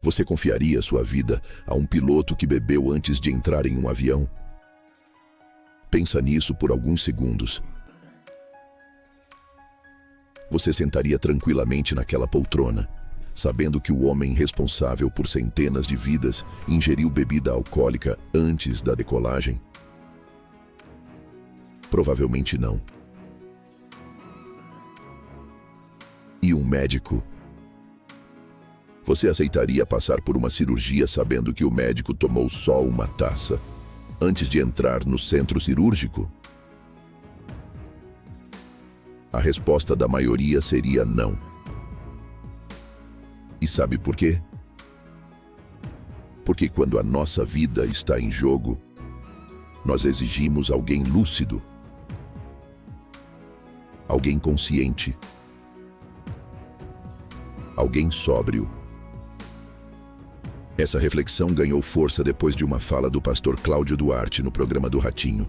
Você confiaria sua vida a um piloto que bebeu antes de entrar em um avião? Pensa nisso por alguns segundos. Você sentaria tranquilamente naquela poltrona, sabendo que o homem responsável por centenas de vidas ingeriu bebida alcoólica antes da decolagem? Provavelmente não. E um médico? Você aceitaria passar por uma cirurgia sabendo que o médico tomou só uma taça antes de entrar no centro cirúrgico? A resposta da maioria seria não. E sabe por quê? Porque quando a nossa vida está em jogo, nós exigimos alguém lúcido, alguém consciente, alguém sóbrio. Essa reflexão ganhou força depois de uma fala do pastor Cláudio Duarte no programa do Ratinho.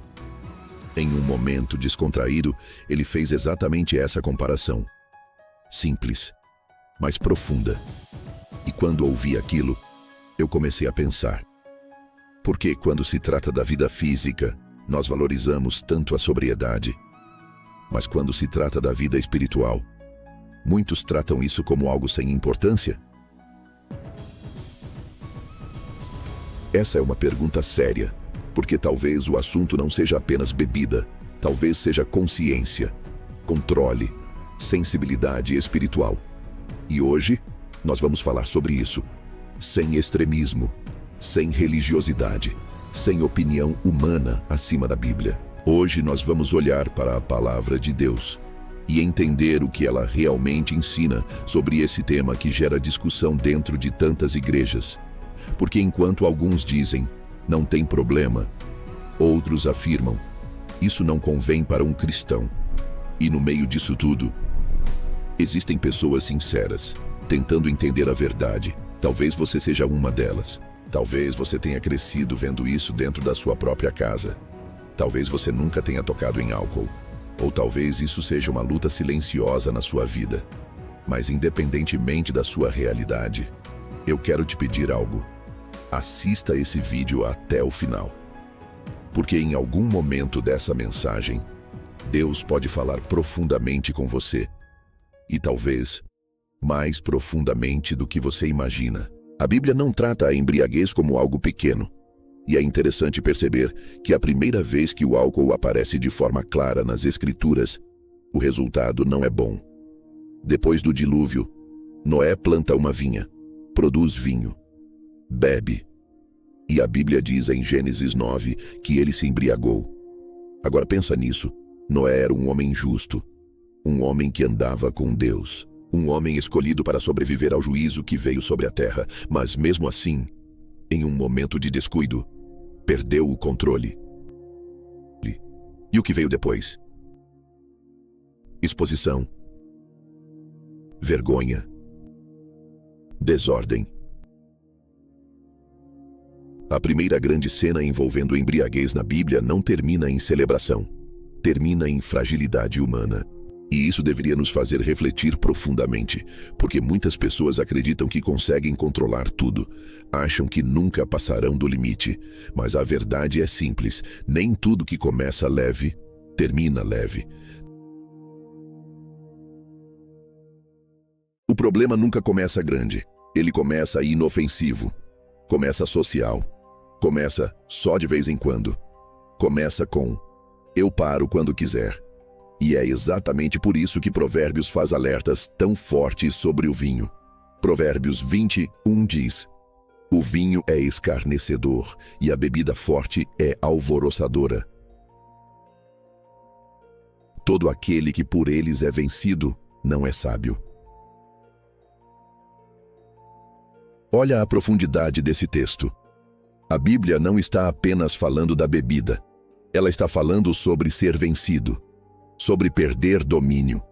Em um momento descontraído, ele fez exatamente essa comparação. Simples, mas profunda. E quando ouvi aquilo, eu comecei a pensar. Por que, quando se trata da vida física, nós valorizamos tanto a sobriedade? Mas quando se trata da vida espiritual, muitos tratam isso como algo sem importância? Essa é uma pergunta séria, porque talvez o assunto não seja apenas bebida, talvez seja consciência, controle, sensibilidade espiritual. E hoje, nós vamos falar sobre isso, sem extremismo, sem religiosidade, sem opinião humana acima da Bíblia. Hoje nós vamos olhar para a palavra de Deus e entender o que ela realmente ensina sobre esse tema que gera discussão dentro de tantas igrejas. Porque enquanto alguns dizem, não tem problema, outros afirmam, isso não convém para um cristão. E no meio disso tudo, existem pessoas sinceras, tentando entender a verdade. Talvez você seja uma delas. Talvez você tenha crescido vendo isso dentro da sua própria casa. Talvez você nunca tenha tocado em álcool. Ou talvez isso seja uma luta silenciosa na sua vida. Mas independentemente da sua realidade, eu quero te pedir algo. Assista esse vídeo até o final. Porque em algum momento dessa mensagem, Deus pode falar profundamente com você. E talvez mais profundamente do que você imagina. A Bíblia não trata a embriaguez como algo pequeno. E é interessante perceber que a primeira vez que o álcool aparece de forma clara nas Escrituras, o resultado não é bom. Depois do dilúvio, Noé planta uma vinha, produz vinho, bebe. E a Bíblia diz em Gênesis 9 que ele se embriagou. Agora pensa nisso. Noé era um homem justo, um homem que andava com Deus, um homem escolhido para sobreviver ao juízo que veio sobre a terra, mas mesmo assim, em um momento de descuido, perdeu o controle. E o que veio depois? Exposição, vergonha, desordem. A primeira grande cena envolvendo embriaguez na Bíblia não termina em celebração, termina em fragilidade humana. E isso deveria nos fazer refletir profundamente, porque muitas pessoas acreditam que conseguem controlar tudo, acham que nunca passarão do limite, mas a verdade é simples, nem tudo que começa leve, termina leve. O problema nunca começa grande, ele começa inofensivo, começa social, começa só de vez em quando, começa com eu paro quando quiser. E é exatamente por isso que Provérbios faz alertas tão fortes sobre o vinho. Provérbios 21 diz: o vinho é escarnecedor e a bebida forte é alvoroçadora. Todo aquele que por eles é vencido não é sábio. Olha a profundidade desse texto. A Bíblia não está apenas falando da bebida. Ela está falando sobre ser vencido, sobre perder domínio,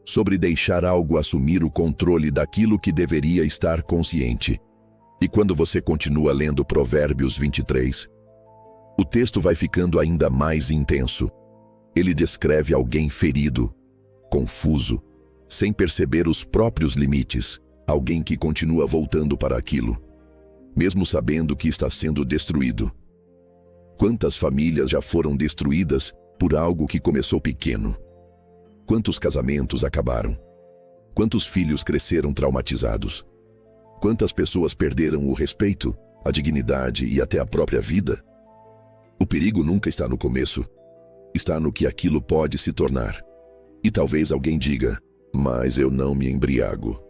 sobre deixar algo assumir o controle daquilo que deveria estar consciente. E quando você continua lendo Provérbios 23, o texto vai ficando ainda mais intenso. Ele descreve alguém ferido, confuso, sem perceber os próprios limites, alguém que continua voltando para aquilo, mesmo sabendo que está sendo destruído. Quantas famílias já foram destruídas por algo que começou pequeno? Quantos casamentos acabaram? Quantos filhos cresceram traumatizados? Quantas pessoas perderam o respeito, a dignidade e até a própria vida? O perigo nunca está no começo. Está no que aquilo pode se tornar. E talvez alguém diga, mas eu não me embriago.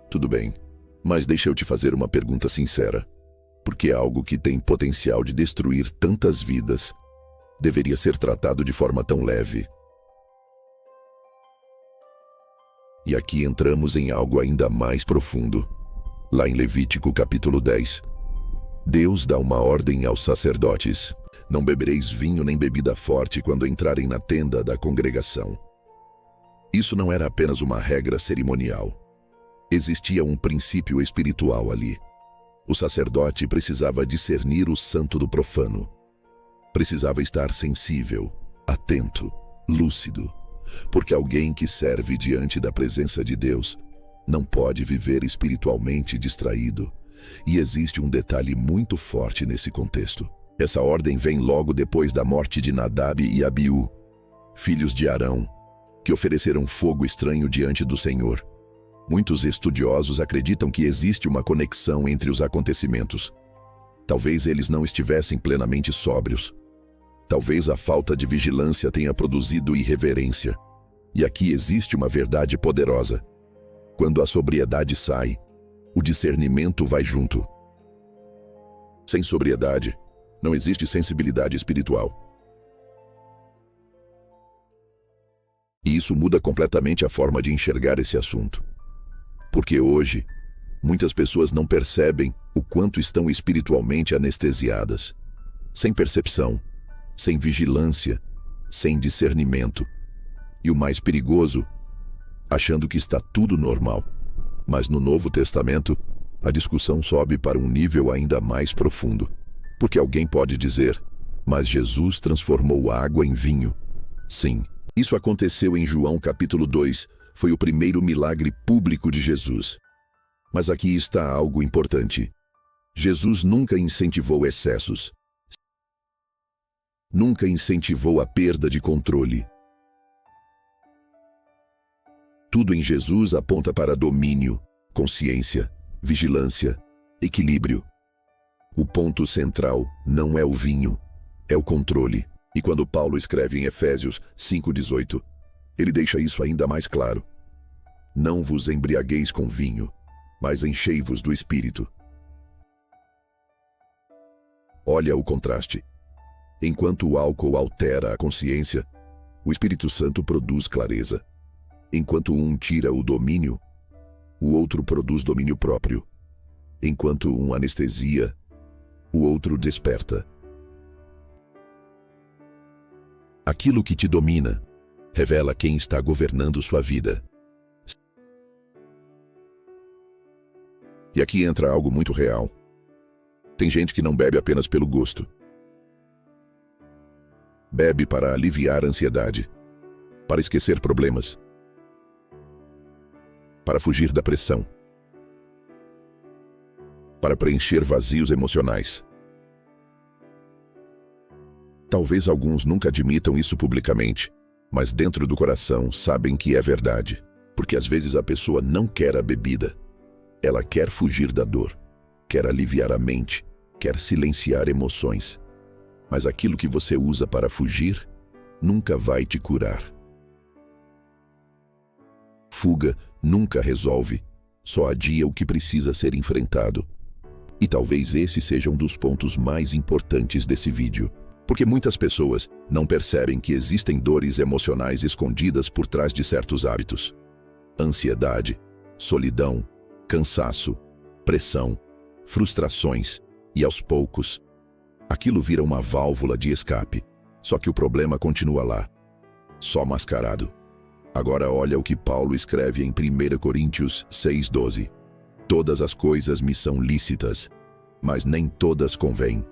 Tudo bem, mas deixa eu te fazer uma pergunta sincera. Por que algo que tem potencial de destruir tantas vidas deveria ser tratado de forma tão leve? E aqui entramos em algo ainda mais profundo. Lá em Levítico capítulo 10, Deus dá uma ordem aos sacerdotes: não bebereis vinho nem bebida forte quando entrarem na tenda da congregação. Isso não era apenas uma regra cerimonial. Existia um princípio espiritual ali. O sacerdote precisava discernir o santo do profano. Precisava estar sensível, atento, lúcido, porque alguém que serve diante da presença de Deus não pode viver espiritualmente distraído. E existe um detalhe muito forte nesse contexto. Essa ordem vem logo depois da morte de Nadab e Abiú, filhos de Arão, que ofereceram fogo estranho diante do Senhor. Muitos estudiosos acreditam que existe uma conexão entre os acontecimentos. Talvez eles não estivessem plenamente sóbrios. Talvez a falta de vigilância tenha produzido irreverência. E aqui existe uma verdade poderosa. Quando a sobriedade sai, o discernimento vai junto. Sem sobriedade, não existe sensibilidade espiritual. E isso muda completamente a forma de enxergar esse assunto. Porque hoje, muitas pessoas não percebem o quanto estão espiritualmente anestesiadas, sem percepção, sem vigilância, sem discernimento. E o mais perigoso, achando que está tudo normal. Mas no Novo Testamento, a discussão sobe para um nível ainda mais profundo. Porque alguém pode dizer, mas Jesus transformou água em vinho. Sim, isso aconteceu em João capítulo 2, foi o primeiro milagre público de Jesus. Mas aqui está algo importante. Jesus nunca incentivou excessos. Nunca incentivou a perda de controle. Tudo em Jesus aponta para domínio, consciência, vigilância, equilíbrio. O ponto central não é o vinho, é o controle. E quando Paulo escreve em Efésios 5:18, ele deixa isso ainda mais claro. Não vos embriagueis com vinho, mas enchei-vos do Espírito. Olha o contraste. Enquanto o álcool altera a consciência, o Espírito Santo produz clareza. Enquanto um tira o domínio, o outro produz domínio próprio. Enquanto um anestesia, o outro desperta. Aquilo que te domina revela quem está governando sua vida. E aqui entra algo muito real. Tem gente que não bebe apenas pelo gosto. Bebe para aliviar a ansiedade, para esquecer problemas, para fugir da pressão, para preencher vazios emocionais. Talvez alguns nunca admitam isso publicamente, mas dentro do coração sabem que é verdade. Porque às vezes a pessoa não quer a bebida. Ela quer fugir da dor, quer aliviar a mente, quer silenciar emoções. Mas aquilo que você usa para fugir nunca vai te curar. Fuga nunca resolve, só adia o que precisa ser enfrentado. E talvez esse seja um dos pontos mais importantes desse vídeo. Porque muitas pessoas não percebem que existem dores emocionais escondidas por trás de certos hábitos. Ansiedade, solidão, cansaço, pressão, frustrações e, aos poucos, aquilo vira uma válvula de escape. Só que o problema continua lá, só mascarado. Agora olha o que Paulo escreve em 1 Coríntios 6:12. Todas as coisas me são lícitas, mas nem todas convêm.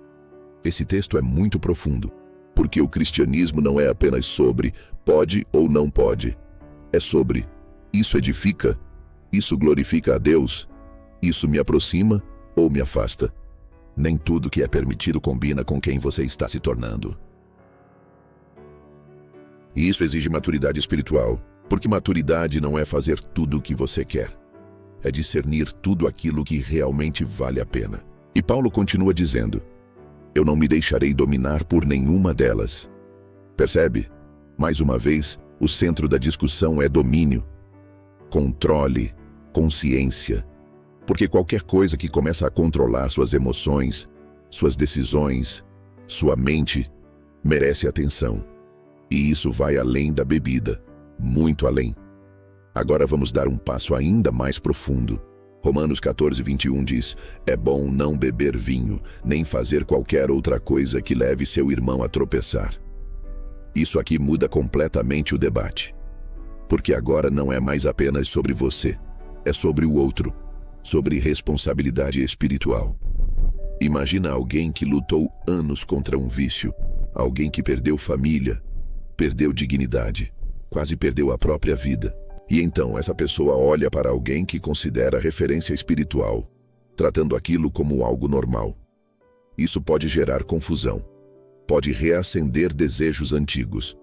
Esse texto é muito profundo, porque o cristianismo não é apenas sobre pode ou não pode. É sobre isso edifica, isso glorifica a Deus, isso me aproxima ou me afasta. Nem tudo que é permitido combina com quem você está se tornando. E isso exige maturidade espiritual, porque maturidade não é fazer tudo o que você quer. É discernir tudo aquilo que realmente vale a pena. E Paulo continua dizendo: eu não me deixarei dominar por nenhuma delas. Percebe? Mais uma vez, o centro da discussão é domínio, controle, consciência. Porque qualquer coisa que começa a controlar suas emoções, suas decisões, sua mente, merece atenção. E isso vai além da bebida, muito além. Agora vamos dar um passo ainda mais profundo. Romanos 14:21 diz: é bom não beber vinho, nem fazer qualquer outra coisa que leve seu irmão a tropeçar. Isso aqui muda completamente o debate. Porque agora não é mais apenas sobre você, é sobre o outro, sobre responsabilidade espiritual. Imagina alguém que lutou anos contra um vício, alguém que perdeu família, perdeu dignidade, quase perdeu a própria vida. E então essa pessoa olha para alguém que considera referência espiritual, tratando aquilo como algo normal. Isso pode gerar confusão, pode reacender desejos antigos,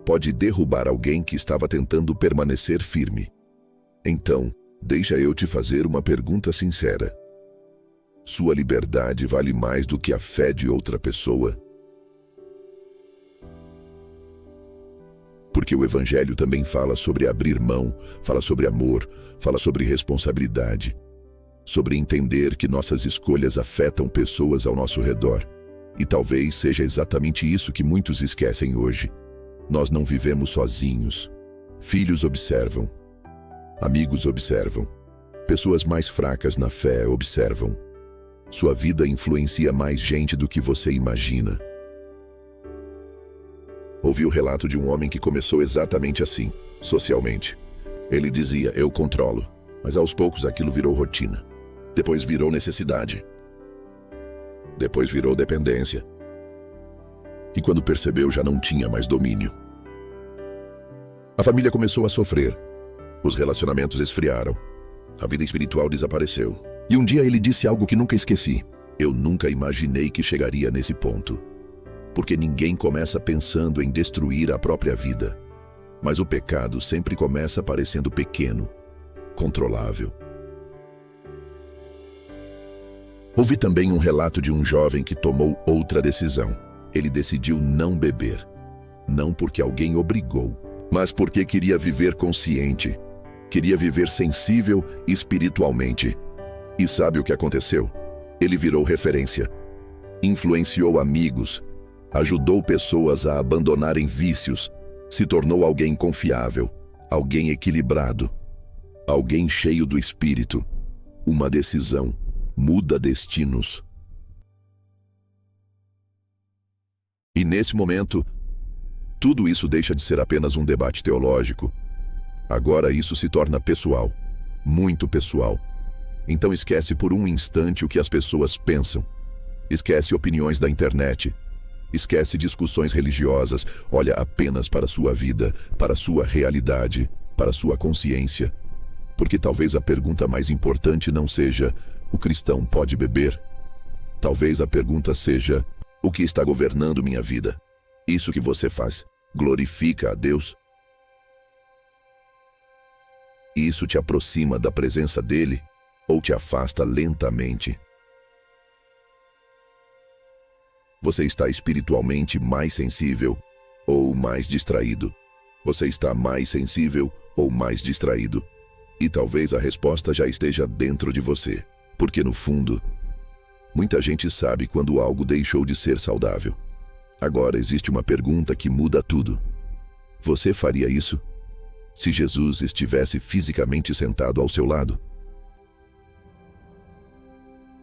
pode derrubar alguém que estava tentando permanecer firme. Então, deixa eu te fazer uma pergunta sincera. Sua liberdade vale mais do que a fé de outra pessoa? Porque o Evangelho também fala sobre abrir mão, fala sobre amor, fala sobre responsabilidade, sobre entender que nossas escolhas afetam pessoas ao nosso redor. E talvez seja exatamente isso que muitos esquecem hoje. Nós não vivemos sozinhos. Filhos observam. Amigos observam. Pessoas mais fracas na fé observam. Sua vida influencia mais gente do que você imagina. Ouvi o relato de um homem que começou exatamente assim, socialmente. Ele dizia: eu controlo, mas aos poucos aquilo virou rotina. Depois virou necessidade. Depois virou dependência. E quando percebeu, já não tinha mais domínio. A família começou a sofrer. Os relacionamentos esfriaram. A vida espiritual desapareceu. E um dia ele disse algo que nunca esqueci: eu nunca imaginei que chegaria nesse ponto. Porque ninguém começa pensando em destruir a própria vida. Mas o pecado sempre começa parecendo pequeno, controlável. Ouvi também um relato de um jovem que tomou outra decisão. Ele decidiu não beber. Não porque alguém obrigou, mas porque queria viver consciente. Queria viver sensível espiritualmente. E sabe o que aconteceu? Ele virou referência. Influenciou amigos. Ajudou pessoas a abandonarem vícios. Se tornou alguém confiável. Alguém equilibrado. Alguém cheio do Espírito. Uma decisão muda destinos. E nesse momento, tudo isso deixa de ser apenas um debate teológico. Agora isso se torna pessoal, muito pessoal. Então esquece por um instante o que as pessoas pensam. Esquece opiniões da internet. Esquece discussões religiosas. Olha apenas para a sua vida, para a sua realidade, para a sua consciência. Porque talvez a pergunta mais importante não seja: o cristão pode beber? Talvez a pergunta seja: o que está governando minha vida? Isso que você faz glorifica a Deus? Isso te aproxima da presença dele ou te afasta lentamente? Você está espiritualmente mais sensível ou mais distraído? Você está mais sensível ou mais distraído? E talvez a resposta já esteja dentro de você. Porque no fundo, muita gente sabe quando algo deixou de ser saudável. Agora existe uma pergunta que muda tudo. Você faria isso se Jesus estivesse fisicamente sentado ao seu lado?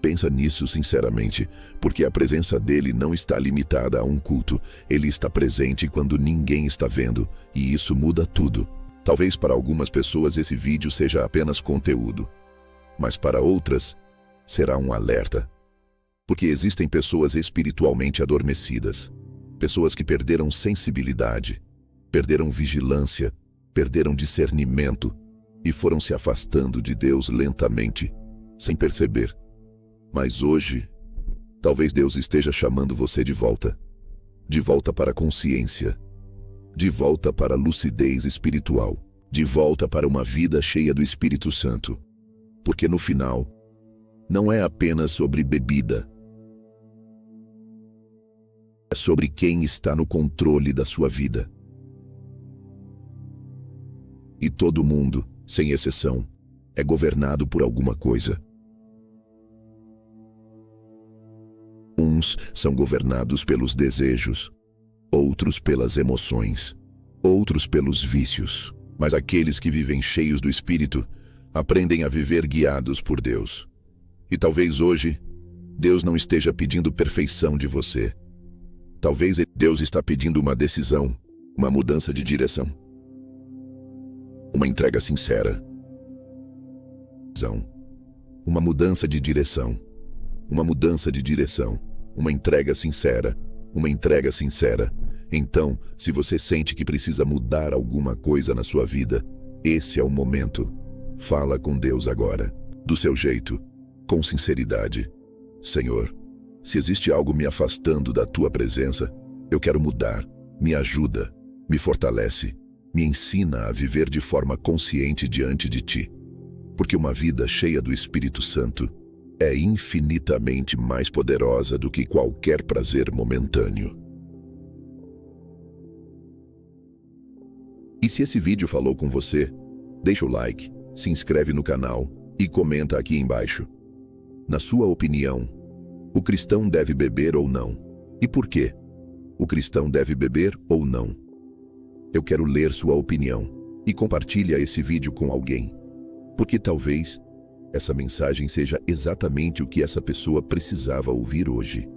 Pensa nisso sinceramente, porque a presença dele não está limitada a um culto. Ele está presente quando ninguém está vendo, e isso muda tudo. Talvez para algumas pessoas esse vídeo seja apenas conteúdo, mas para outras será um alerta. Porque existem pessoas espiritualmente adormecidas, pessoas que perderam sensibilidade, perderam vigilância, perderam discernimento e foram se afastando de Deus lentamente, sem perceber. Mas hoje, talvez Deus esteja chamando você de volta para a consciência, de volta para a lucidez espiritual, de volta para uma vida cheia do Espírito Santo. Porque no final, não é apenas sobre bebida, é sobre quem está no controle da sua vida. E todo mundo, sem exceção, é governado por alguma coisa. Uns são governados pelos desejos, outros pelas emoções, outros pelos vícios. Mas aqueles que vivem cheios do Espírito aprendem a viver guiados por Deus. E talvez hoje, Deus não esteja pedindo perfeição de você. Talvez Deus está pedindo uma decisão, uma mudança de direção. Uma entrega sincera. Uma mudança de direção. Uma mudança de direção. Uma entrega sincera. Uma entrega sincera. Então, se você sente que precisa mudar alguma coisa na sua vida, esse é o momento. Fala com Deus agora, do seu jeito, com sinceridade. Senhor, se existe algo me afastando da tua presença, eu quero mudar. Me ajuda, me fortalece, me ensina a viver de forma consciente diante de ti. Porque uma vida cheia do Espírito Santo é infinitamente mais poderosa do que qualquer prazer momentâneo. E se esse vídeo falou com você, deixa o like, se inscreve no canal e comenta aqui embaixo. Na sua opinião, o cristão deve beber ou não? E por quê? O cristão deve beber ou não? Eu quero ler sua opinião e compartilha esse vídeo com alguém. Porque talvez essa mensagem seja exatamente o que essa pessoa precisava ouvir hoje.